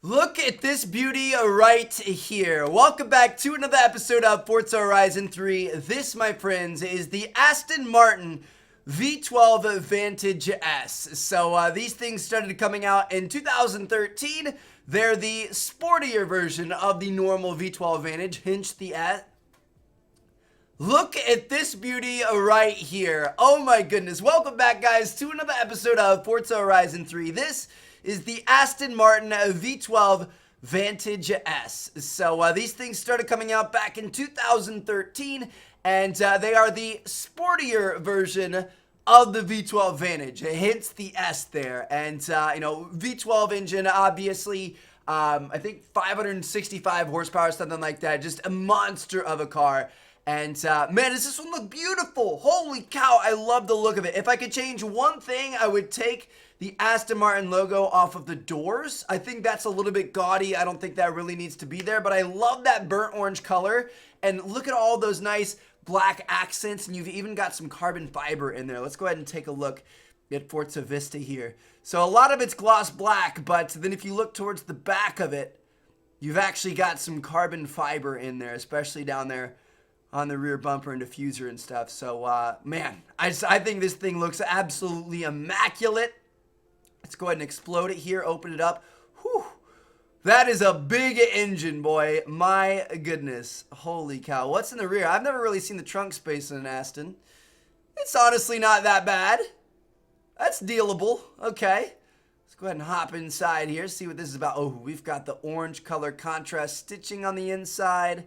Look at this beauty right here. Welcome back to another episode of Forza Horizon 3. This, my friends, is the Aston Martin V12 Vantage S. So these things started coming out in 2013. They're the sportier version of the normal V12 Vantage, hence the S. Look at this beauty right here. Oh my goodness. Welcome back, guys, to another episode of Forza Horizon 3. This is the Aston Martin V12 Vantage S. So these things started coming out back in 2013, and they are the sportier version of the V12 Vantage, hence the S there. And V12 engine, obviously, I think 565 horsepower, something like that. Just a monster of a car. And man, does this one look beautiful? Holy cow, I love the look of it. If I could change one thing, I would take the Aston Martin logo off of the doors. I think that's a little bit gaudy. I don't think that really needs to be there, but I love that burnt orange color. And look at all those nice black accents, and you've even got some carbon fiber in there. Let's go ahead and take a look at Forza Vista here. So a lot of it's gloss black, but then if you look towards the back of it, you've actually got some carbon fiber in there, especially down there on the rear bumper and diffuser and stuff. So, man, I think this thing looks absolutely immaculate. Let's go ahead and explode it here, open it up. Whew. That is a big engine, boy. My goodness. Holy cow. What's in the rear? I've never really seen the trunk space in an Aston. It's honestly not that bad. That's dealable. Okay. Let's go ahead and hop inside here, see what this is about. Oh, we've got the orange color contrast stitching on the inside,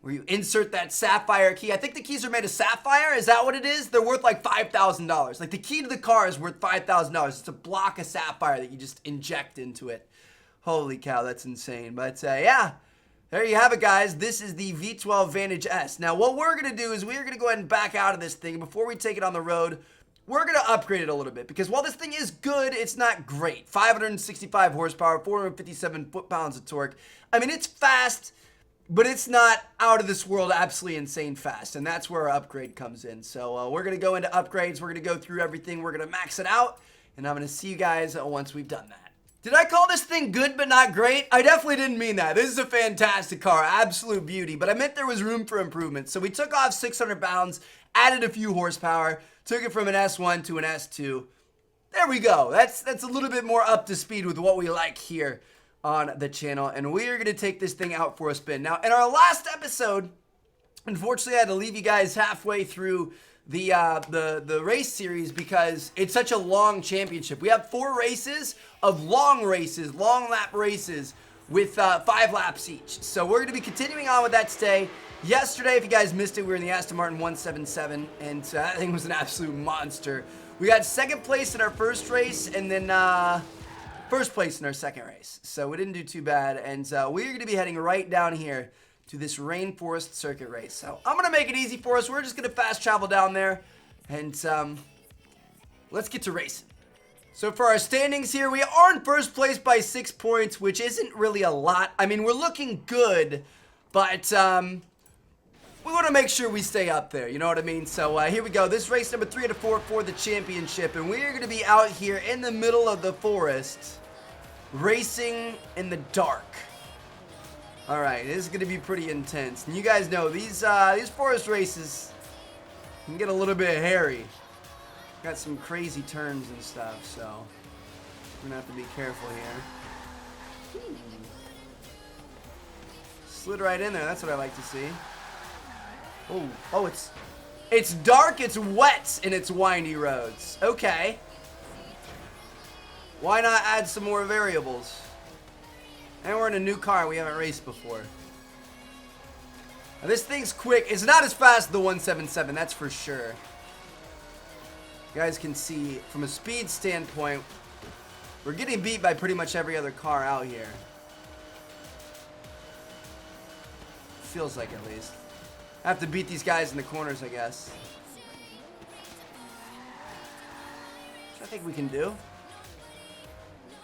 where you insert that sapphire key. I think the keys are made of sapphire. Is that what it is? They're worth like $5,000. Like the key to the car is worth $5,000. It's a block of sapphire that you just inject into it. Holy cow, that's insane. But yeah, there you have it, guys. This is the V12 Vantage S. Now, what we're going to do is we're going to go ahead and back out of this thing. Before we take it on the road, we're going to upgrade it a little bit, because while this thing is good, it's not great. 565 horsepower, 457 foot-pounds of torque. I mean, it's fast, but it's not out of this world absolutely insane fast, and that's where our upgrade comes in. So we're going to go into upgrades. We're going to go through everything. We're going to max it out, and I'm going to see you guys once we've done that. Did I call this thing good but not great? I definitely didn't mean that. This is a fantastic car, absolute beauty, but I meant there was room for improvement. So we took off 600 pounds, added a few horsepower, took it from an S1 to an S2. There we go. That's a little bit more up to speed with what we like here on the channel, and we are going to take this thing out for a spin. Now, in our last episode, unfortunately, I had to leave you guys halfway through the race series because it's such a long championship. We have 4 races of long lap races with 5 laps each. So we're going to be continuing on with that today. Yesterday, if you guys missed it, we were in the Aston Martin 177, and that thing was an absolute monster. We got second place in our first race, and then first place in our second race. So we didn't do too bad, and we're going to be heading right down here to this rainforest circuit race. So I'm going to make it easy for us. We're just going to fast travel down there, and let's get to racing. So for our standings here, we are in first place by 6 points, which isn't really a lot. I mean, we're looking good, but we want to make sure we stay up there, you know what I mean? So here we go. This race number 3 out of 4 for the championship, and we are going to be out here in the middle of the forest, racing in the dark. All right, this is going to be pretty intense. And you guys know these forest races can get a little bit hairy. Got some crazy turns and stuff, so we're going to have to be careful here. Slid right in there. That's what I like to see. Oh, it's dark, it's wet, and it's windy roads. Okay. Why not add some more variables? And we're in a new car we haven't raced before. Now, this thing's quick. It's not as fast as the 177, that's for sure. You guys can see, from a speed standpoint, we're getting beat by pretty much every other car out here. Feels like, at least. I have to beat these guys in the corners, I guess. Which I think we can do.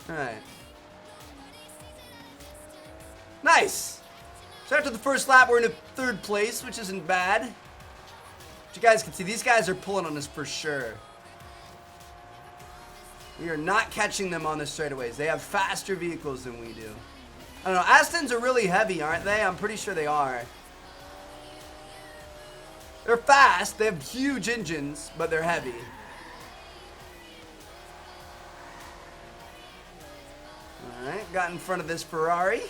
Alright. Nice! So after the first lap, we're in third place, which isn't bad. But you guys can see, these guys are pulling on us for sure. We are not catching them on the straightaways. They have faster vehicles than we do. I don't know. Astons are really heavy, aren't they? I'm pretty sure they are. They're fast. They have huge engines, but they're heavy. Alright, got in front of this Ferrari.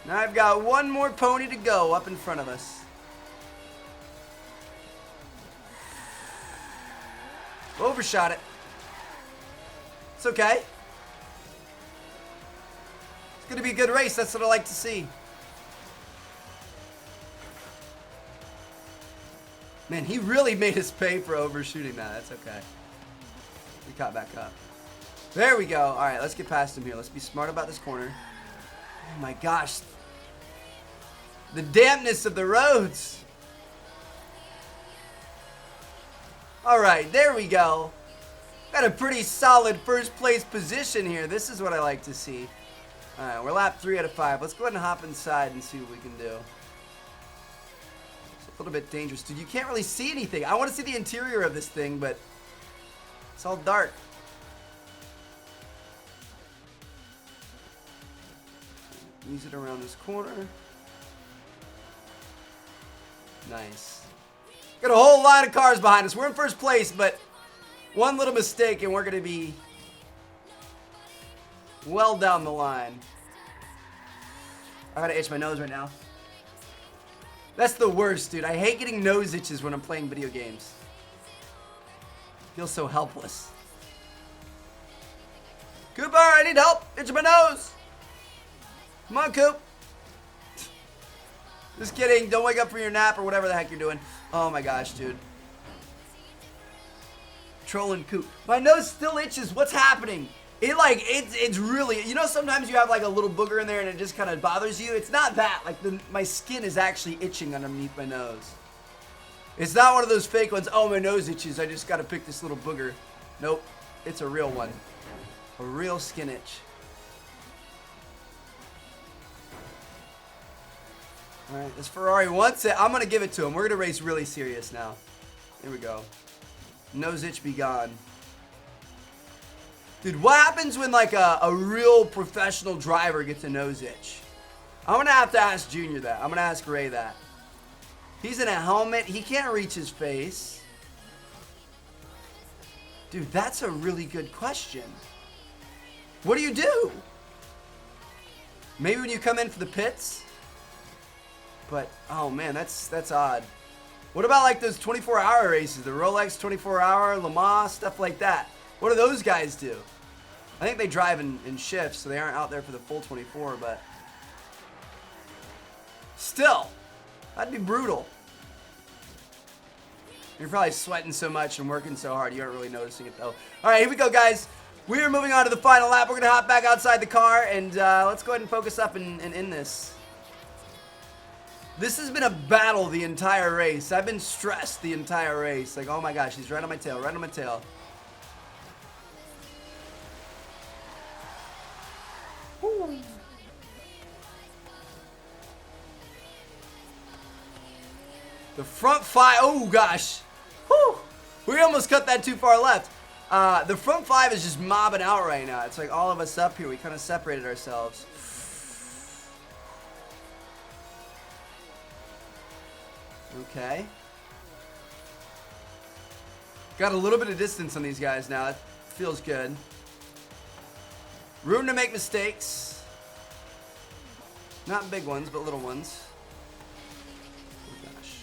Now I've got one more pony to go up in front of us. Overshot it. It's okay. It's going to be a good race. That's what I like to see. Man, he really made us pay for overshooting that. That's okay. We caught back up. There we go. All right, let's get past him here. Let's be smart about this corner. Oh my gosh. The dampness of the roads. All right, there we go. Got a pretty solid first place position here. This is what I like to see. All right, we're lap 3 out of 5. Let's go ahead and hop inside and see what we can do. It's a little bit dangerous. Dude, you can't really see anything. I want to see the interior of this thing, but it's all dark. Use it around this corner. Nice. Got a whole line of cars behind us. We're in first place, but one little mistake and we're going to be well down the line. I gotta itch my nose right now. That's the worst, dude. I hate getting nose itches when I'm playing video games. I feel so helpless. Cooper, I need help. Itch my nose. Come on, Coop. Just kidding. Don't wake up from your nap or whatever the heck you're doing. Oh my gosh, dude. Trolling Coop. My nose still itches. What's happening? It's really, you know, sometimes you have like a little booger in there and it just kind of bothers you. It's not that. Like my skin is actually itching underneath my nose. It's not one of those fake ones. Oh, my nose itches. I just got to pick this little booger. Nope. It's a real one. A real skin itch. All right, this Ferrari wants it. I'm going to give it to him. We're going to race really serious now. Here we go. Nose itch be gone. Dude, what happens when like a real professional driver gets a nose itch? I'm going to have to ask Junior that. I'm going to ask Ray that. He's in a helmet. He can't reach his face. Dude, that's a really good question. What do you do? Maybe when you come in for the pits? But, oh man, that's odd. What about like those 24-hour races? The Rolex 24-hour, Le Mans, stuff like that. What do those guys do? I think they drive in shifts, so they aren't out there for the full 24, but still, that'd be brutal. You're probably sweating so much and working so hard, you aren't really noticing it though. All right, here we go, guys. We are moving on to the final lap. We're going to hop back outside the car, and let's go ahead and focus up and end this. This has been a battle the entire race. I've been stressed the entire race. Like, oh my gosh, he's right on my tail, right on my tail. Woo. The front five, oh gosh. Whew. We almost cut that too far left. The front five is just mobbing out right now. It's like all of us up here. We kind of separated ourselves. Okay. Got a little bit of distance on these guys now. It feels good. Room to make mistakes. Not big ones, but little ones. Oh gosh.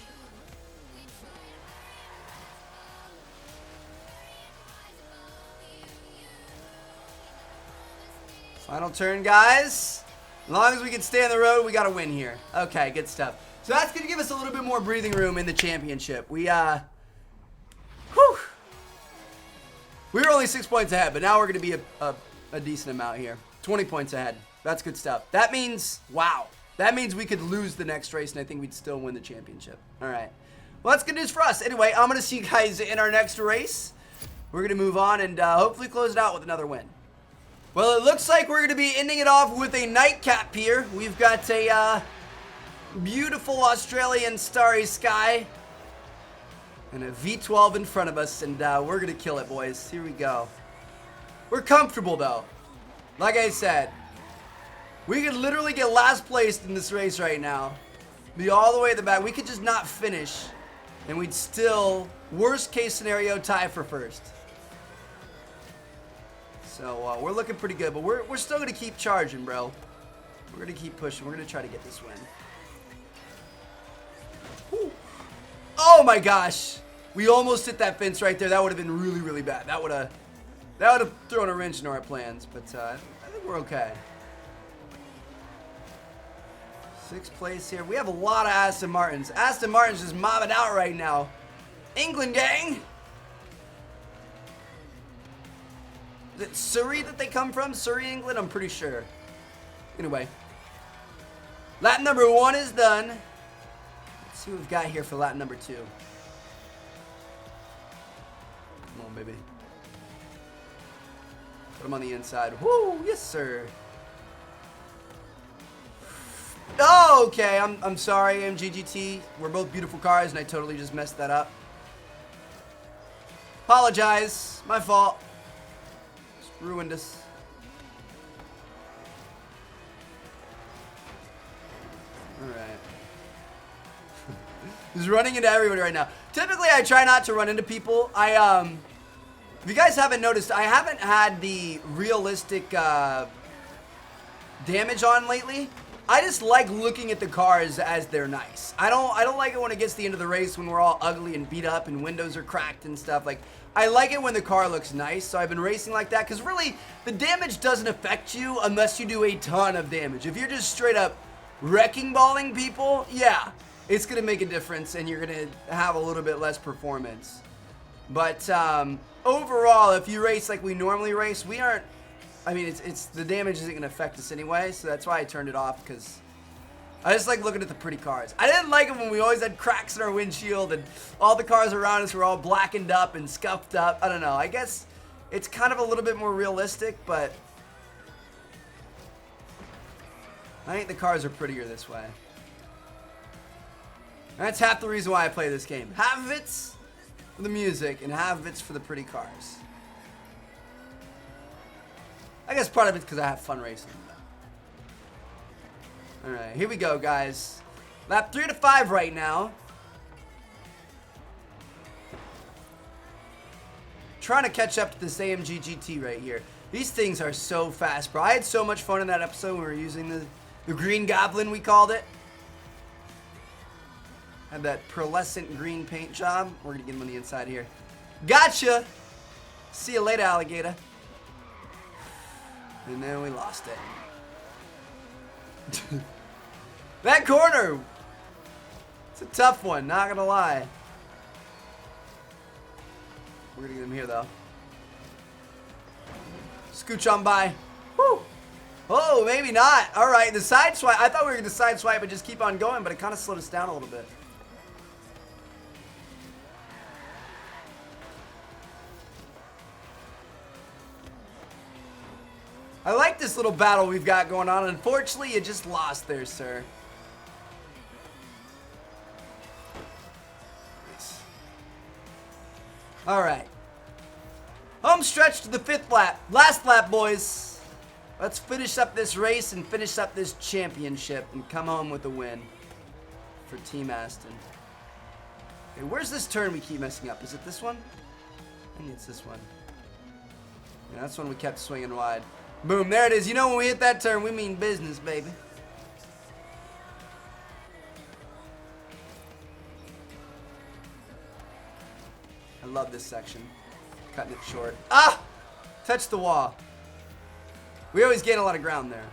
Final turn, guys. As long as we can stay on the road, we got to win here. Okay, good stuff. So that's going to give us a little bit more breathing room in the championship. We were only 6 points ahead, but now we're going to be a decent amount here. 20 points ahead. That's good stuff. That means, wow. That means we could lose the next race, and I think we'd still win the championship. All right. Well, that's good news for us. Anyway, I'm going to see you guys in our next race. We're going to move on and hopefully close it out with another win. Well, it looks like we're going to be ending it off with a nightcap here. We've got a beautiful Australian starry sky. And a V12 in front of us, and we're going to kill it, boys. Here we go. We're comfortable, though. Like I said, we could literally get last place in this race right now. Be all the way at the back. We could just not finish, and we'd still, worst case scenario, tie for first. So we're looking pretty good, but we're still going to keep charging, bro. We're going to keep pushing. We're going to try to get this win. Whew. Oh my gosh. We almost hit that fence right there. That would have been really, really bad. That would have thrown a wrench into our plans, but I think we're okay. 6th place here. We have a lot of Aston Martins. Aston Martin's just mobbing out right now. England gang. Is it Surrey that they come from? Surrey, England? I'm pretty sure. Anyway. Lap number 1 is done. Let's see what we've got here for lap number 2. Come on, baby. Put him on the inside. Woo! Yes, sir. Oh, okay. I'm sorry, MGGT. We're both beautiful cars, and I totally just messed that up. Apologize. My fault. Just ruined us. Alright. Just running into everybody right now. Typically, I try not to run into people. If you guys haven't noticed, I haven't had the realistic damage on lately. I just like looking at the cars as they're nice. I don't like it when it gets to the end of the race when we're all ugly and beat up and windows are cracked and stuff. Like, I like it when the car looks nice, so I've been racing like that. Because really, the damage doesn't affect you unless you do a ton of damage. If you're just straight up wrecking balling people, yeah, it's going to make a difference and you're going to have a little bit less performance. But overall, if you race like we normally race, we aren't, I mean, it's the damage isn't going to affect us anyway, so that's why I turned it off, because I just like looking at the pretty cars. I didn't like it when we always had cracks in our windshield and all the cars around us were all blackened up and scuffed up. I don't know. I guess it's kind of a little bit more realistic, but I think the cars are prettier this way. That's half the reason why I play this game. Half of it's for the music and half of it's for the pretty cars. I guess part of it's because I have fun racing. Alright, here we go, guys. Lap 3 to 5 right now. Trying to catch up to this AMG GT right here. These things are so fast, bro. I had so much fun in that episode when we were using the Green Goblin, we called it. Had that pearlescent green paint job. We're going to get him on the inside here. Gotcha! See you later, alligator. And then we lost it. That corner! It's a tough one, not gonna lie. We're gonna get him here, though. Scooch on by. Woo! Oh, maybe not. Alright, the side swipe. I thought we were gonna side swipe and just keep on going, but it kind of slowed us down a little bit. I like this little battle we've got going on. Unfortunately, you just lost there, sir. Nice. All right. Home stretch to the 5th lap. Last lap, boys. Let's finish up this race and finish up this championship and come home with a win for Team Aston. Okay, where's this turn we keep messing up? Is it this one? I think it's this one. Yeah, that's one we kept swinging wide. Boom, there it is. You know when we hit that turn, we mean business, baby. I love this section. Cutting it short. Ah! Touched the wall. We always gain a lot of ground there.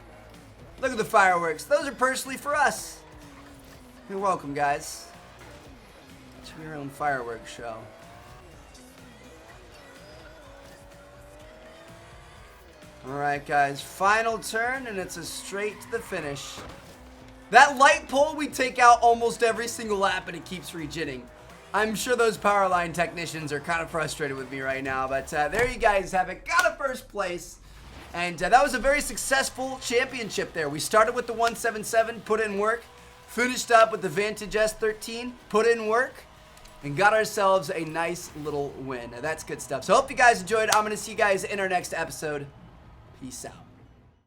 Look at the fireworks. Those are personally for us. You're welcome, guys. It's your own fireworks show. Alright, guys, final turn, and it's a straight to the finish. That light pole we take out almost every single lap, and it keeps regenning. I'm sure those power line technicians are kind of frustrated with me right now, but there you guys have it. Got a first place, and that was a very successful championship there. We started with the 177, put in work, finished up with the Vantage S13, put in work, and got ourselves a nice little win. That's good stuff. So hope you guys enjoyed. I'm going to see you guys in our next episode. Peace out.